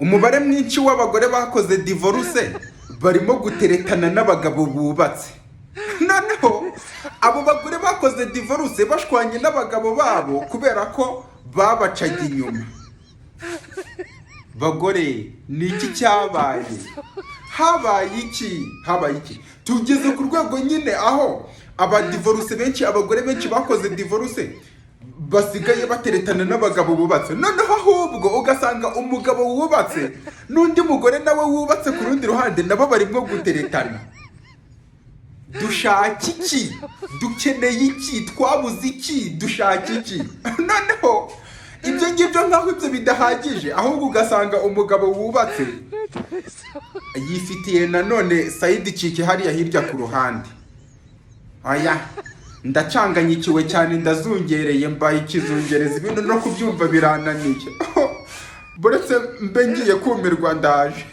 umubare mwinshi w'abagore bakoze divorce barimo guteretana n'abagabo bubatse. Noneho abo bagore bakoze divorce bashwanye n'abagabo babo kubera ko babacaga inyuma. Bagore, ni iki cyabaye? Habaye iki? Tugeze ku rwego nyine aho abadivorce benshi, abagore benshi bakoze divorce basigaye bateretana n'abagabo bubatse. Noneho ahubwo ugasanga umugabo wubatse n'undi mugore nawe wubatse ku rundi ruhande nabo barimo guteretana. Dushaka iki? Dukeneye iki? Twabuze iki? Dushaka iki? Noneho ibyo ngibyo nkaho ibyo bidahagije, ahubwo ugasanga umugabo wubatse yifitiye nanone side chick hariya hirya ku ruhande. Aya, ndacanganyikiwe cyane, ndazungereye, mbaye ikizungereza, ibintu no kubyumva birananiye. Buretse mbe ngiye kumirwa ndaje.